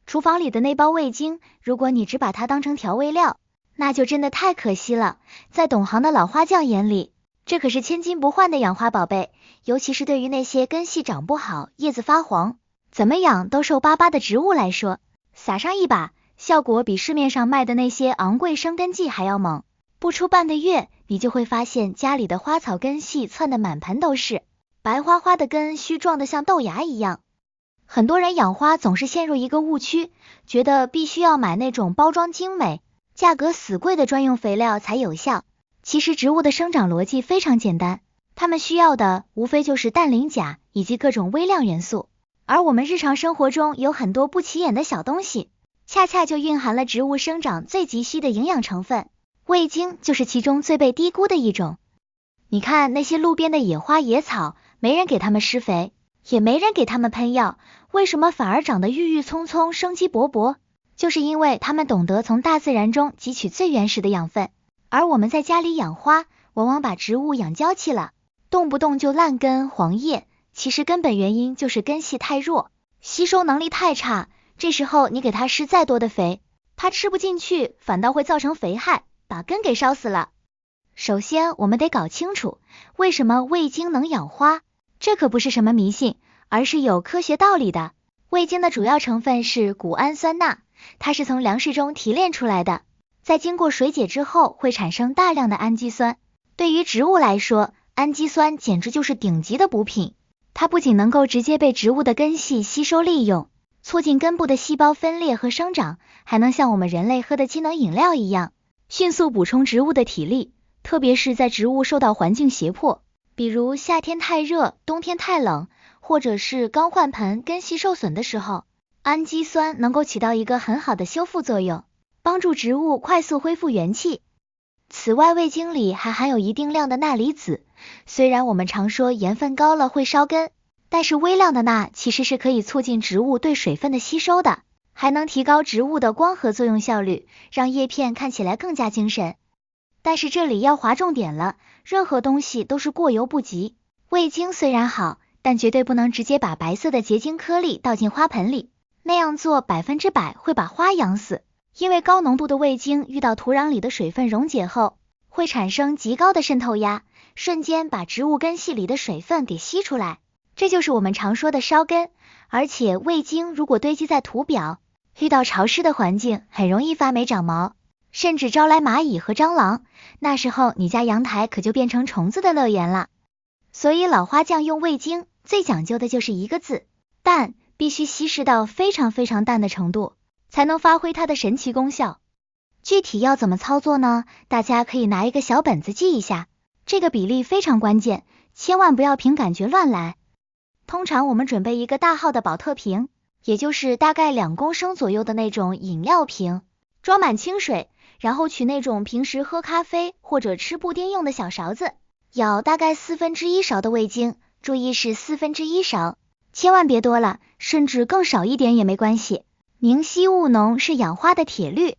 厨房里的那包味精，如果你只把它当成调味料，那就真的太可惜了。在懂行的老花匠眼里，这可是千金不换的养花宝贝，尤其是对于那些根系长不好、叶子发黄、怎么养都瘦巴巴的植物来说，撒上一把，效果比市面上卖的那些昂贵生根剂还要猛。不出半个月，你就会发现家里的花草根系窜得满盆都是，白花花的根须壮得像豆芽一样。很多人养花总是陷入一个误区，觉得必须要买那种包装精美、价格死贵的专用肥料才有效。其实植物的生长逻辑非常简单，它们需要的无非就是氮磷钾以及各种微量元素，而我们日常生活中有很多不起眼的小东西，恰恰就蕴含了植物生长最急需的营养成分，味精就是其中最被低估的一种。你看那些路边的野花野草，没人给它们施肥，也没人给它们喷药，为什么反而长得郁郁葱葱、生机勃勃？就是因为它们懂得从大自然中汲取最原始的养分。而我们在家里养花，往往把植物养娇气了，动不动就烂根黄叶，其实根本原因就是根系太弱，吸收能力太差，这时候你给它施再多的肥，它吃不进去，反倒会造成肥害，把根给烧死了。首先我们得搞清楚，为什么味精能养花，这可不是什么迷信，而是有科学道理的。味精的主要成分是谷氨酸钠，它是从粮食中提炼出来的，在经过水解之后会产生大量的氨基酸。对于植物来说，氨基酸简直就是顶级的补品，它不仅能够直接被植物的根系吸收利用，促进根部的细胞分裂和生长，还能像我们人类喝的机能饮料一样，迅速补充植物的体力，特别是在植物受到环境胁迫，比如夏天太热，冬天太冷，或者是刚换盆根系受损的时候，氨基酸能够起到一个很好的修复作用，帮助植物快速恢复元气。此外，味精里还含有一定量的钠离子，虽然我们常说盐分高了会烧根，但是微量的钠其实是可以促进植物对水分的吸收的，还能提高植物的光合作用效率，让叶片看起来更加精神。但是这里要划重点了，任何东西都是过犹不及，味精虽然好，但绝对不能直接把白色的结晶颗粒倒进花盆里，那样做100%会把花养死。因为高浓度的味精遇到土壤里的水分溶解后，会产生极高的渗透压，瞬间把植物根系里的水分给吸出来，这就是我们常说的烧根。而且味精如果堆积在土表，遇到潮湿的环境，很容易发霉长毛，甚至招来蚂蚁和蟑螂，那时候你家阳台可就变成虫子的乐园了。所以老花匠用味精最讲究的就是一个字，淡，必须稀释到非常非常淡的程度，才能发挥它的神奇功效。具体要怎么操作呢？大家可以拿一个小本子记一下，这个比例非常关键，千万不要凭感觉乱来。通常我们准备一个大号的保特瓶，也就是大概2公升左右的那种饮料瓶，装满清水，然后取那种平时喝咖啡或者吃布丁用的小勺子，舀大概1/4勺的味精，注意是1/4勺，千万别多了，甚至更少一点也没关系。明晰务浓是养花的铁律。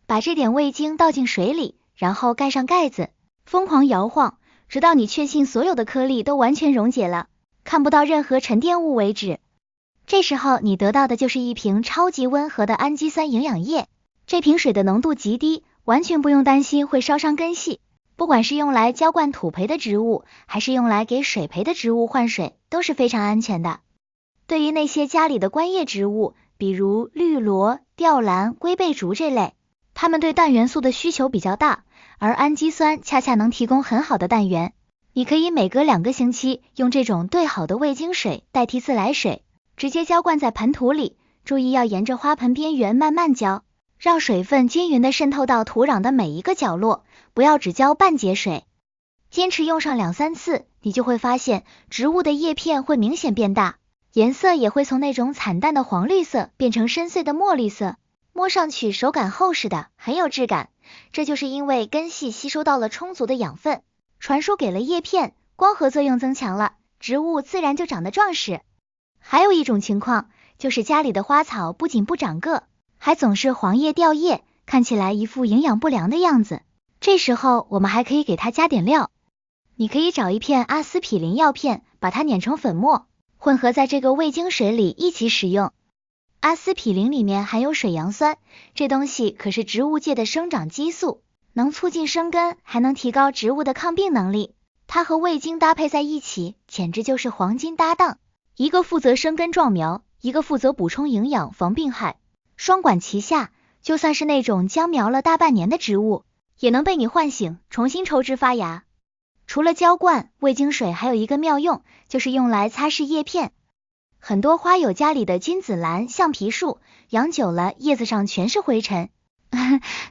把这点味精倒进水里，然后盖上盖子，疯狂摇晃，直到你确信所有的颗粒都完全溶解了，看不到任何沉淀物为止。这时候你得到的就是一瓶超级温和的氨基酸营养液。这瓶水的浓度极低，完全不用担心会烧伤根系，不管是用来浇灌土培的植物，还是用来给水培的植物换水，都是非常安全的。对于那些家里的观叶植物，比如绿萝、吊兰、龟背竹这类，它们对氮元素的需求比较大，而氨基酸恰恰能提供很好的氮源。你可以每隔2个星期用这种兑好的味精水代替自来水，直接浇灌在盆土里，注意要沿着花盆边缘慢慢浇，让水分均匀的渗透到土壤的每一个角落，不要只浇半节水。坚持用上2-3次，你就会发现植物的叶片会明显变大，颜色也会从那种惨淡的黄绿色变成深邃的墨绿色，摸上去手感厚实的，很有质感。这就是因为根系吸收到了充足的养分，传输给了叶片，光合作用增强了，植物自然就长得壮实。还有一种情况，就是家里的花草不仅不长个，还总是黄叶掉叶，看起来一副营养不良的样子。这时候我们还可以给它加点料，你可以找一片阿司匹林药片，把它碾成粉末，混合在这个味精水里一起使用。阿司匹林里面含有水杨酸，这东西可是植物界的生长激素，能促进生根，还能提高植物的抗病能力。它和味精搭配在一起，简直就是黄金搭档，一个负责生根壮苗，一个负责补充营养防病害，双管齐下，就算是那种僵苗了大半年的植物，也能被你唤醒，重新抽枝发芽。除了浇灌，味精水还有一个妙用，就是用来擦拭叶片。很多花友家里的君子兰、橡皮树养久了，叶子上全是灰尘，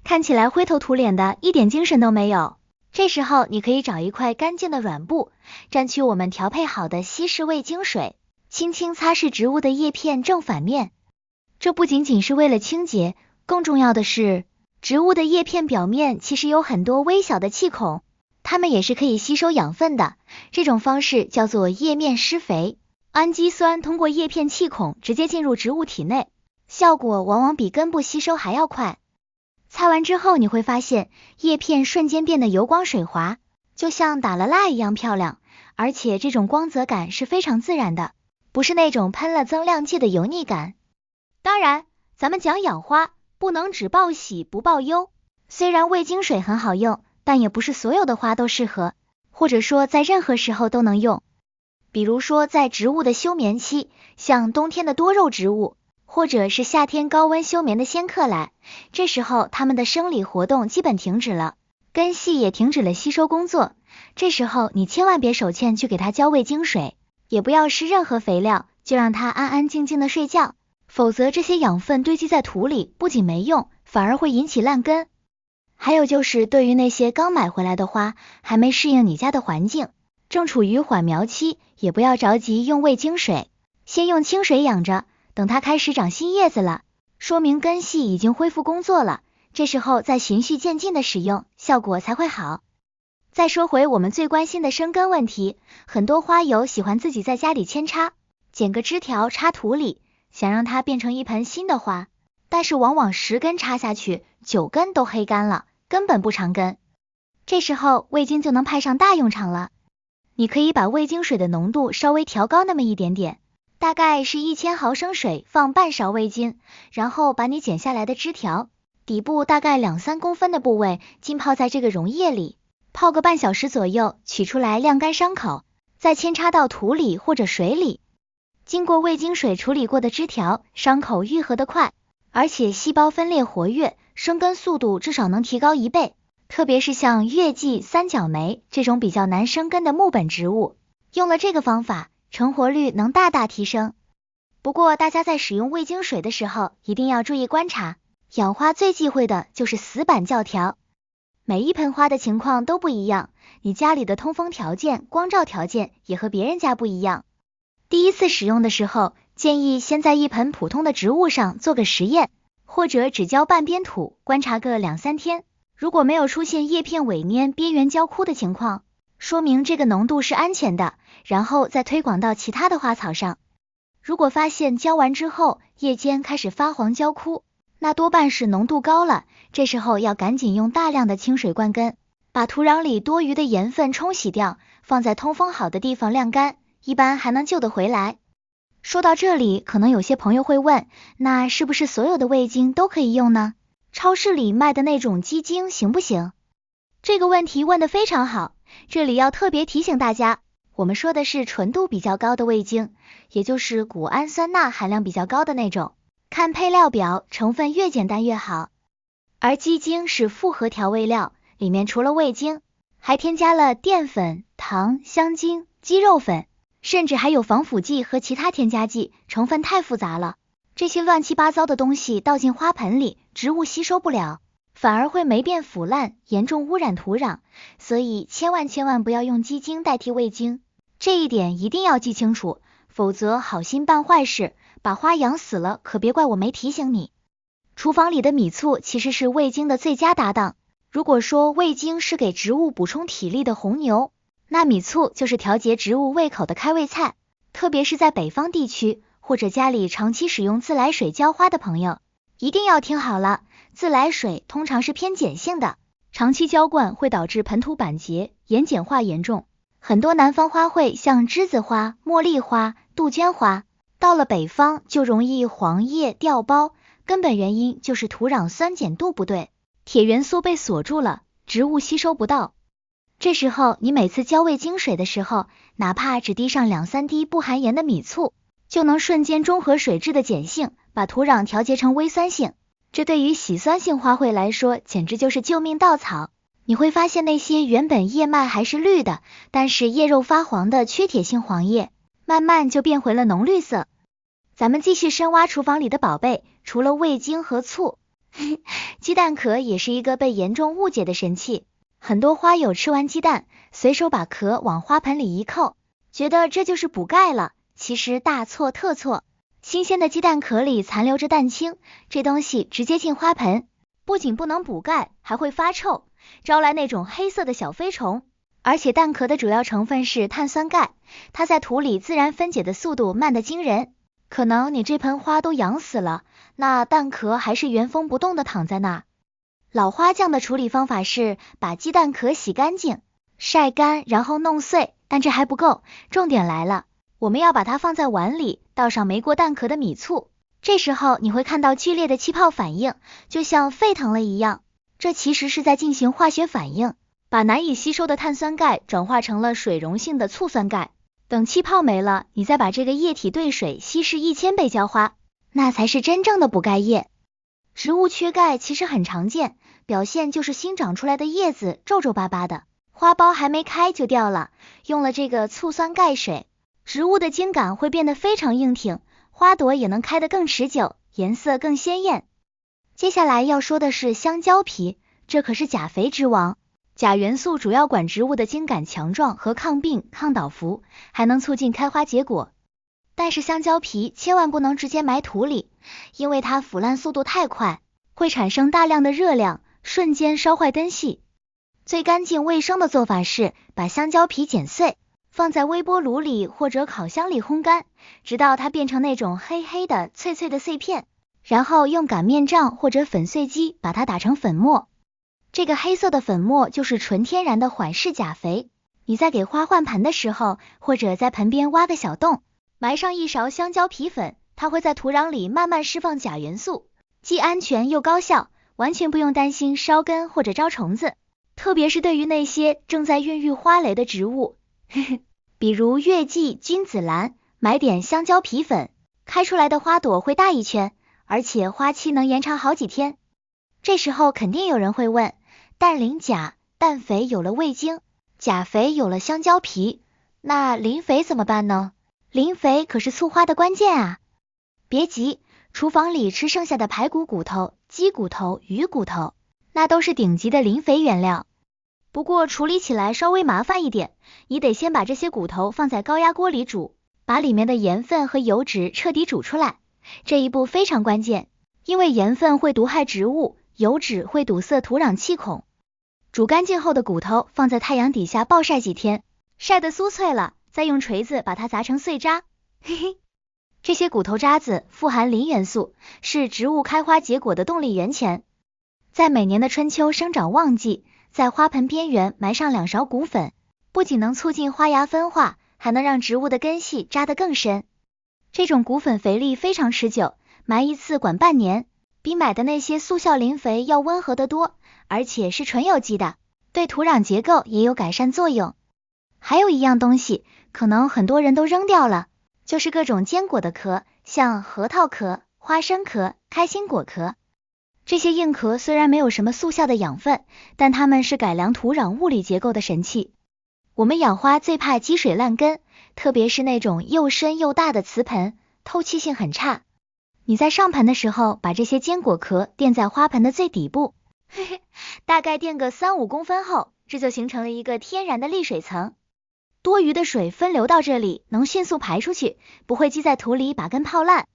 看起来灰头土脸的，一点精神都没有。这时候你可以找一块干净的软布，蘸取我们调配好的稀释味精水，轻轻擦拭植物的叶片正反面。这不仅仅是为了清洁，更重要的是，植物的叶片表面其实有很多微小的气孔，它们也是可以吸收养分的。这种方式叫做叶面施肥，氨基酸通过叶片气孔直接进入植物体内，效果往往比根部吸收还要快。擦完之后你会发现叶片瞬间变得油光水滑，就像打了蜡一样漂亮，而且这种光泽感是非常自然的，不是那种喷了增亮剂的油腻感。当然，咱们讲养花，不能只报喜不报忧。虽然味精水很好用，但也不是所有的花都适合，或者说在任何时候都能用。比如说在植物的休眠期，像冬天的多肉植物，或者是夏天高温休眠的仙客来，这时候它们的生理活动基本停止了，根系也停止了吸收工作，这时候你千万别手欠去给它浇味精水，也不要施任何肥料，就让它安安静静的睡觉，否则这些养分堆积在土里，不仅没用，反而会引起烂根。还有就是对于那些刚买回来的花，还没适应你家的环境，正处于缓苗期，也不要着急用味精水，先用清水养着，等它开始长新叶子了，说明根系已经恢复工作了，这时候再循序渐进的使用，效果才会好。再说回我们最关心的生根问题，很多花友喜欢自己在家里扦插，剪个枝条插土里，想让它变成一盆新的花，但是往往10根插下去，9根都黑干了，根本不长根。这时候味精就能派上大用场了。你可以把味精水的浓度稍微调高那么一点点，大概是1000毫升水放半勺味精，然后把你剪下来的枝条，底部大概2-3公分的部位浸泡在这个溶液里，泡个半小时左右，取出来晾干伤口，再扦插到土里或者水里。经过味精水处理过的枝条，伤口愈合得快，而且细胞分裂活跃，生根速度至少能提高1倍。特别是像月季、三角梅这种比较难生根的木本植物，用了这个方法，成活率能大大提升。不过大家在使用味精水的时候，一定要注意观察，养花最忌讳的就是死板教条。每一盆花的情况都不一样，你家里的通风条件、光照条件也和别人家不一样。第一次使用的时候，建议先在一盆普通的植物上做个实验，或者只浇半边土，观察个2-3天。如果没有出现叶片萎蔫、边缘焦枯的情况，说明这个浓度是安全的，然后再推广到其他的花草上。如果发现浇完之后叶尖开始发黄焦枯，那多半是浓度高了，这时候要赶紧用大量的清水灌根，把土壤里多余的盐分冲洗掉，放在通风好的地方晾干，一般还能救得回来。说到这里，可能有些朋友会问，那是不是所有的味精都可以用呢？超市里卖的那种鸡精行不行？这个问题问得非常好，这里要特别提醒大家，我们说的是纯度比较高的味精，也就是谷氨酸钠含量比较高的那种，看配料表，成分越简单越好。而鸡精是复合调味料，里面除了味精，还添加了淀粉、糖、香精、鸡肉粉，甚至还有防腐剂和其他添加剂，成分太复杂了。这些乱七八糟的东西倒进花盆里，植物吸收不了，反而会霉变腐烂，严重污染土壤，所以千万不要用鸡精代替味精，这一点一定要记清楚，否则好心办坏事，把花养死了，可别怪我没提醒你。厨房里的米醋其实是味精的最佳搭档，如果说味精是给植物补充体力的红牛，那米醋就是调节植物胃口的开胃菜，特别是在北方地区，或者家里长期使用自来水浇花的朋友，一定要听好了，自来水通常是偏碱性的，长期浇灌会导致盆土板结、盐碱化严重。很多南方花卉像栀子花、茉莉花、杜鹃花，到了北方就容易黄叶掉苞，根本原因就是土壤酸碱度不对，铁元素被锁住了，植物吸收不到。这时候你每次浇喂精水的时候，哪怕只滴上2-3滴不含盐的米醋，就能瞬间中和水质的碱性，把土壤调节成微酸性。这对于喜酸性花卉来说简直就是救命稻草。你会发现那些原本叶脉还是绿的，但是叶肉发黄的缺铁性黄叶，慢慢就变回了浓绿色。咱们继续深挖厨房里的宝贝，除了味精和醋，鸡蛋壳也是一个被严重误解的神器。很多花友吃完鸡蛋，随手把壳往花盆里一扣，觉得这就是补钙了，其实大错特错。新鲜的鸡蛋壳里残留着蛋清，这东西直接进花盆，不仅不能补钙，还会发臭，招来那种黑色的小飞虫。而且蛋壳的主要成分是碳酸钙，它在土里自然分解的速度慢得惊人。可能你这盆花都养死了，那蛋壳还是原封不动的躺在那。老花酱的处理方法是把鸡蛋壳洗干净，晒干，然后弄碎，但这还不够，重点来了，我们要把它放在碗里，倒上没过蛋壳的米醋。这时候你会看到剧烈的气泡反应，就像沸腾了一样，这其实是在进行化学反应，把难以吸收的碳酸钙转化成了水溶性的醋酸钙。等气泡没了，你再把这个液体兑水稀释1000倍浇花，那才是真正的补钙液。植物缺钙其实很常见，表现就是新长出来的叶子皱皱巴巴的，花苞还没开就掉了。用了这个醋酸钙水，植物的茎秆会变得非常硬挺，花朵也能开得更持久，颜色更鲜艳。接下来要说的是香蕉皮，这可是钾肥之王。钾元素主要管植物的茎秆强壮和抗病、抗倒伏，还能促进开花结果。但是香蕉皮千万不能直接埋土里，因为它腐烂速度太快，会产生大量的热量，瞬间烧坏根系。最干净卫生的做法是把香蕉皮剪碎，放在微波炉里或者烤箱里烘干，直到它变成那种黑黑的、脆脆的碎片，然后用擀面杖或者粉碎机把它打成粉末。这个黑色的粉末就是纯天然的缓释钾肥。你在给花换盆的时候，或者在盆边挖个小洞，埋上1勺香蕉皮粉，它会在土壤里慢慢释放钾元素，既安全又高效，完全不用担心烧根或者招虫子。特别是对于那些正在孕育花蕾的植物，比如月季、君子兰，买点香蕉皮粉，开出来的花朵会大一圈，而且花期能延长好几天。这时候肯定有人会问，氮磷钾，氮肥有了味精，钾肥有了香蕉皮，那磷肥怎么办呢？磷肥可是促花的关键啊！别急，厨房里吃剩下的排骨骨头、鸡骨头、鱼骨头，那都是顶级的磷肥原料。不过处理起来稍微麻烦一点，你得先把这些骨头放在高压锅里煮，把里面的盐分和油脂彻底煮出来。这一步非常关键，因为盐分会毒害植物，油脂会堵塞土壤气孔。煮干净后的骨头放在太阳底下暴晒几天，晒得酥脆了，再用锤子把它砸成碎渣。嘿嘿，这些骨头渣子富含磷元素，是植物开花结果的动力源泉。在每年的春秋生长旺季，在花盆边缘埋上2勺骨粉，不仅能促进花芽分化，还能让植物的根系扎得更深。这种骨粉肥力非常持久，埋一次管半年，比买的那些速效磷肥要温和得多，而且是纯有机的，对土壤结构也有改善作用。还有一样东西，可能很多人都扔掉了，就是各种坚果的壳，像核桃壳、花生壳、开心果壳。这些硬壳虽然没有什么速效的养分，但它们是改良土壤物理结构的神器。我们养花最怕积水烂根，特别是那种又深又大的瓷盆，透气性很差。你在上盆的时候，把这些坚果壳垫在花盆的最底部，大概垫个3-5公分厚，这就形成了一个天然的沥水层。多余的水分流到这里，能迅速排出去，不会积在土里把根泡烂。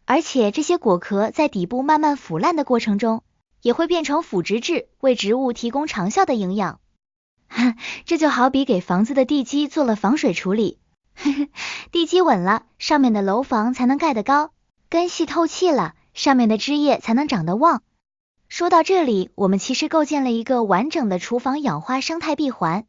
而且这些果壳在底部慢慢腐烂的过程中，也会变成腐殖质，为植物提供长效的营养。这就好比给房子的地基做了防水处理，地基稳了，上面的楼房才能盖得高，根系透气了，上面的枝叶才能长得旺。说到这里，我们其实构建了一个完整的厨房养花生态闭环。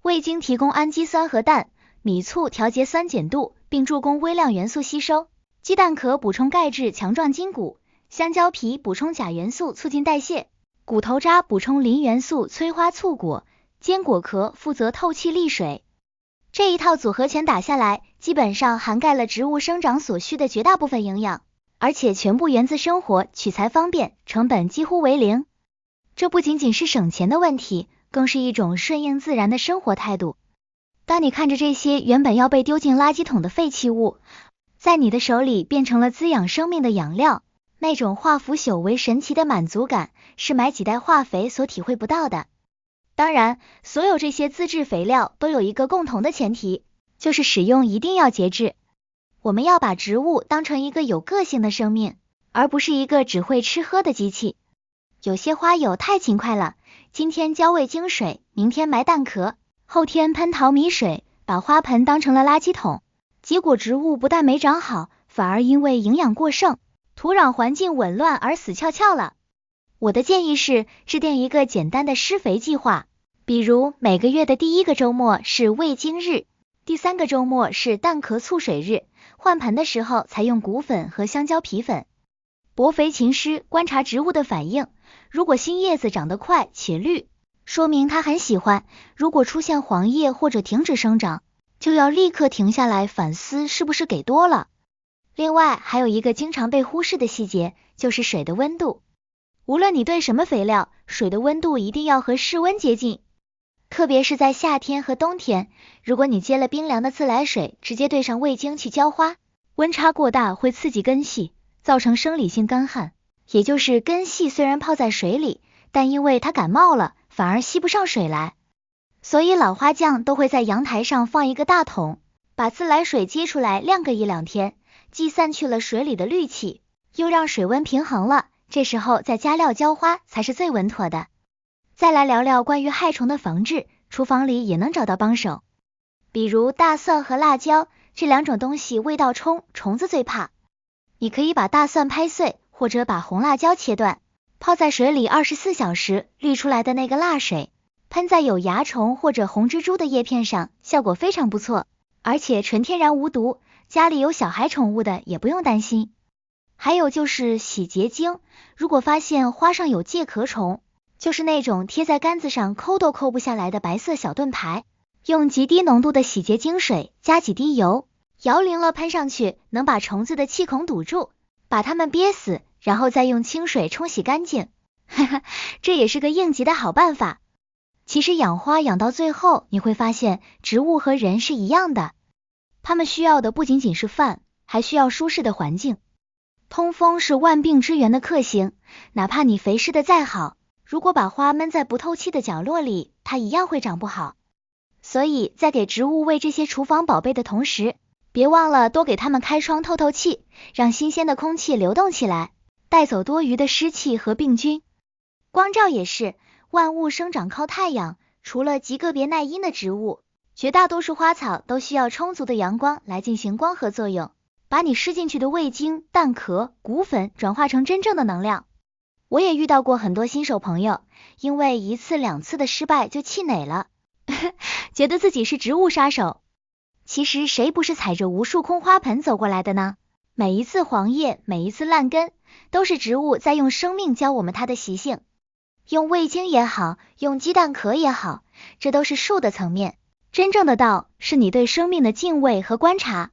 味精提供氨基酸和氮，米醋调节酸碱度，并助攻微量元素吸收。鸡蛋壳补充钙质，强壮筋骨；香蕉皮补充钾元素，促进代谢；骨头渣补充磷元素，催花促果；坚果壳负责透气利水。这一套组合拳打下来，基本上涵盖了植物生长所需的绝大部分营养，而且全部源自生活，取材方便，成本几乎为零。这不仅仅是省钱的问题，更是一种顺应自然的生活态度。当你看着这些原本要被丢进垃圾桶的废弃物，在你的手里变成了滋养生命的养料，那种化腐朽为神奇的满足感，是买几袋化肥所体会不到的。当然，所有这些自制肥料都有一个共同的前提，就是使用一定要节制。我们要把植物当成一个有个性的生命，而不是一个只会吃喝的机器。有些花友太勤快了，今天浇味精水，明天埋蛋壳，后天喷淘米水，把花盆当成了垃圾桶，结果植物不但没长好，反而因为营养过剩，土壤环境紊乱而死翘翘了。我的建议是制定一个简单的施肥计划，比如每个月的第1个周末是味精日，第3个周末是蛋壳促水日，换盆的时候采用谷粉和香蕉皮粉。薄肥勤施，观察植物的反应，如果新叶子长得快且绿，说明它很喜欢；如果出现黄叶或者停止生长，就要立刻停下来反思是不是给多了。另外还有一个经常被忽视的细节，就是水的温度。无论你对什么肥料，水的温度一定要和室温接近，特别是在夏天和冬天，如果你接了冰凉的自来水，直接兑上味精去浇花，温差过大会刺激根系，造成生理性干旱，也就是根系虽然泡在水里，但因为它感冒了，反而吸不上水来。所以老花匠都会在阳台上放一个大桶，把自来水接出来晾个1-2天，既散去了水里的氯气，又让水温平衡了，这时候再加料浇花才是最稳妥的。再来聊聊关于害虫的防治，厨房里也能找到帮手。比如大蒜和辣椒，这2种东西味道冲，虫子最怕。你可以把大蒜拍碎，或者把红辣椒切断，泡在水里24小时，滤出来的那个辣水，喷在有蚜虫或者红蜘蛛的叶片上，效果非常不错，而且纯天然无毒，家里有小孩宠物的也不用担心。还有就是洗洁精，如果发现花上有介壳虫，就是那种贴在杆子上抠都抠不下来的白色小盾牌，用极低浓度的洗洁精水加几滴油，摇匀了喷上去，能把虫子的气孔堵住，把它们憋死，然后再用清水冲洗干净。哈哈，这也是个应急的好办法。其实养花养到最后，你会发现植物和人是一样的，它们需要的不仅仅是饭，还需要舒适的环境。通风是万病之源的克星，哪怕你肥施的再好，如果把花闷在不透气的角落里，它一样会长不好。所以在给植物喂这些厨房宝贝的同时，别忘了多给它们开窗透透气，让新鲜的空气流动起来，带走多余的湿气和病菌。光照也是，万物生长靠太阳，除了极个别耐阴的植物，绝大多数花草都需要充足的阳光来进行光合作用，把你施进去的味精、蛋壳、谷粉转化成真正的能量。我也遇到过很多新手朋友，因为1次2次的失败就气馁了，觉得自己是植物杀手。其实谁不是踩着无数空花盆走过来的呢？每一次黄叶，每一次烂根，都是植物在用生命教我们它的习性。用味精也好，用鸡蛋壳也好，这都是术的层面，真正的道是你对生命的敬畏和观察。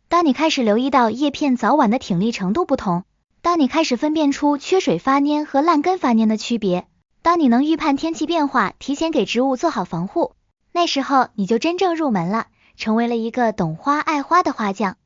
当你开始留意到叶片早晚的挺立程度不同，当你开始分辨出缺水发蔫和烂根发蔫的区别，当你能预判天气变化，提前给植物做好防护，那时候你就真正入门了，成为了一个懂花爱花的花匠。